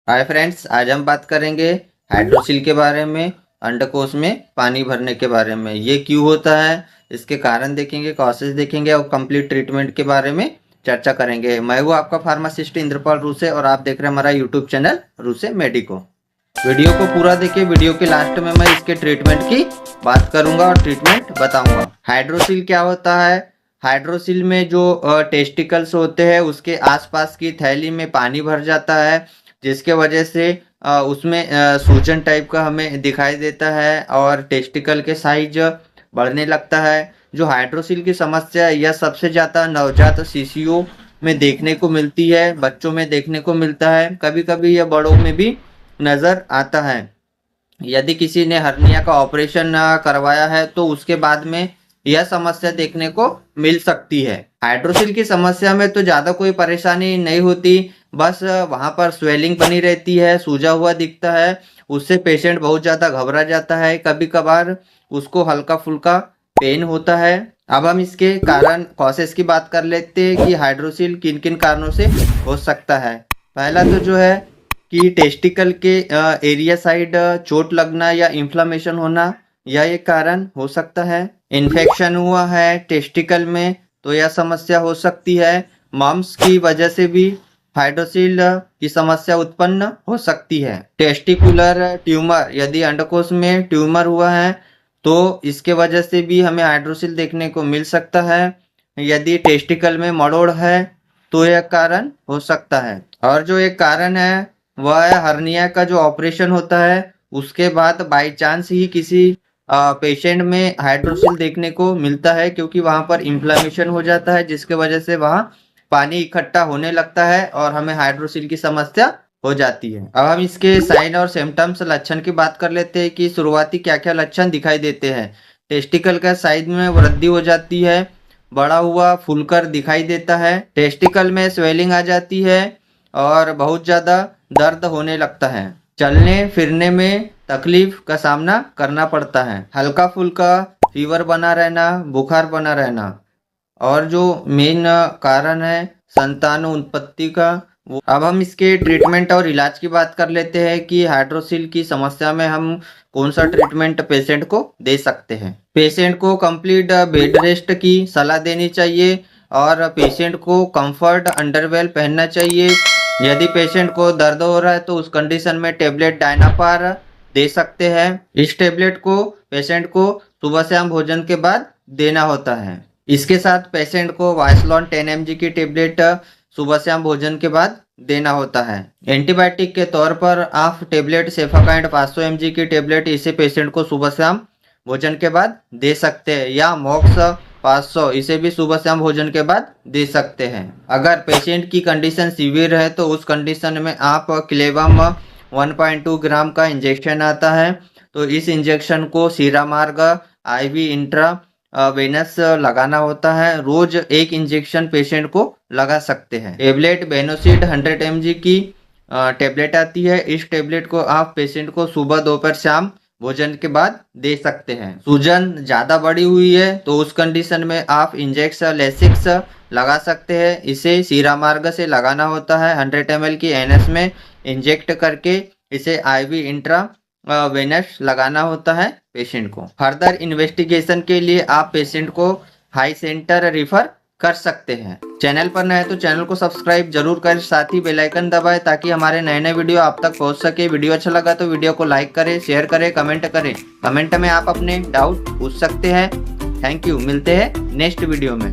Hi friends, आज हम बात करेंगे हाइड्रोसील के बारे में, अंडकोश में पानी भरने के बारे में। ये क्यों होता है, इसके कारण देखेंगे, कॉसेज देखेंगे और कंप्लीट ट्रीटमेंट के बारे में चर्चा करेंगे। मैं हूँ आपका फार्मासिस्ट इंद्रपाल रूसे और आप देख रहे हैं हमारा यूट्यूब चैनल रूसे मेडिको। वीडियो को पूरा देखिए। वीडियो के लास्ट में मैं इसके ट्रीटमेंट की बात करूंगा और ट्रीटमेंट बताऊंगा। हाइड्रोसील क्या होता है? हाइड्रोसील में जो टेस्टिकल्स होते हैं उसके आसपास की थैली में पानी भर जाता है, जिसके वजह से उसमें सूजन टाइप का हमें दिखाई देता है और टेस्टिकल के साइज बढ़ने लगता है। जो हाइड्रोसील की समस्या है यह सबसे ज़्यादा नवजात शिशुओं में देखने को मिलती है, बच्चों में देखने को मिलता है, कभी कभी यह बड़ों में भी नज़र आता है। यदि किसी ने हर्निया का ऑपरेशन करवाया है तो उसके बाद में यह समस्या देखने को मिल सकती है। हाइड्रोसील की समस्या में तो ज़्यादा कोई परेशानी नहीं होती, बस वहाँ पर स्वेलिंग बनी रहती है, सूजा हुआ दिखता है, उससे पेशेंट बहुत ज़्यादा घबरा जाता है, कभी कभार उसको हल्का फुल्का पेन होता है। अब हम इसके कारण कॉसेस की बात कर लेते हैं कि हाइड्रोसील किन किन कारणों से हो सकता है। पहला तो जो है कि टेस्टिकल के एरिया साइड चोट लगना या इन्फ्लामेशन होना, यह एक कारण हो सकता है। इन्फेक्शन हुआ है टेस्टिकल में तो यह समस्या हो सकती है। मम्स की वजह से भी हाइड्रोसील की समस्या उत्पन्न हो सकती है। टेस्टिकुलर ट्यूमर, यदि अंडकोश में ट्यूमर हुआ है तो इसके वजह से भी हमें हाइड्रोसील देखने को मिल सकता है। यदि टेस्टिकल में मरोड़ है तो यह कारण हो सकता है। और जो एक कारण है वह है हर्निया का जो ऑपरेशन होता है उसके बाद बाई चांस ही किसी पेशेंट में हाइड्रोसील देखने को मिलता है, क्योंकि वहां पर इन्फ्लेमेशन हो जाता है जिसके वजह से वहां पानी इकट्ठा होने लगता है और हमें हाइड्रोसील की समस्या हो जाती है। अब हम इसके साइन और सिम्टम्स, लक्षण की बात कर लेते हैं कि शुरुआती क्या क्या लक्षण दिखाई देते हैं। टेस्टिकल का साइज में वृद्धि हो जाती है, बड़ा हुआ फूलकर दिखाई देता है, टेस्टिकल में स्वेलिंग आ जाती है और बहुत ज़्यादा दर्द होने लगता है, चलने फिरने में तकलीफ का सामना करना पड़ता है, हल्का फुल्का फीवर बना रहना, बुखार बना रहना। और जो मेन कारण है संतान उत्पत्ति का। अब हम इसके ट्रीटमेंट और इलाज की बात कर लेते हैं कि हाइड्रोसील की समस्या में हम कौन सा ट्रीटमेंट पेशेंट को दे सकते हैं। पेशेंट को कंप्लीट बेड रेस्ट की सलाह देनी चाहिए और पेशेंट को कंफर्ट अंडरवेयर पहनना चाहिए। यदि पेशेंट को दर्द हो रहा है तो उस कंडीशन में टेबलेट डायनापार दे सकते हैं। इस टेबलेट को पेशेंट को सुबह शाम भोजन के बाद देना होता है। इसके साथ पेशेंट को वाइसलॉन 10 mg की टेबलेट सुबह शाम भोजन के बाद देना होता है। एंटीबायोटिक के तौर पर आप टेबलेट सेफाकाइंड 500 mg की टेबलेट इसे पेशेंट को सुबह शाम भोजन के बाद दे सकते हैं, या मॉक्स 500 इसे भी सुबह शाम भोजन के बाद दे सकते हैं। अगर पेशेंट की कंडीशन सीवियर है तो उस कंडीशन में आप क्लेवम 1.2 ग्राम का इंजेक्शन आता है, तो इस इंजेक्शन को सीरा मार्ग IV इंट्रा वेनस लगाना होता है। रोज एक इंजेक्शन पेशेंट को लगा सकते हैं। टेबलेट बेनोसिड 100 mg की टेबलेट आती है। इस टेबलेट को आप पेशेंट को सुबह दोपहर शाम भोजन के बाद दे सकते हैं। सूजन ज़्यादा बड़ी हुई है तो उस कंडीशन में आप इंजेक्शन लेसिक्स लगा सकते हैं। इसे सीरा मार्ग से लगाना होता है। 100 ml की NS में इंजेक्ट करके इसे IV इंट्रा वेनस लगाना होता है पेशेंट को। फर्दर इन्वेस्टिगेशन के लिए आप पेशेंट को हाई सेंटर रिफर कर सकते हैं। चैनल पर नए तो चैनल को सब्सक्राइब जरूर करें, साथ ही बेल आइकन दबाएं ताकि हमारे नए नए वीडियो आप तक पहुंच सके। वीडियो अच्छा लगा तो वीडियो को लाइक करें, शेयर करें, कमेंट करें। कमेंट में आप अपने डाउट पूछ सकते हैं। थैंक यू, मिलते हैं नेक्स्ट वीडियो में।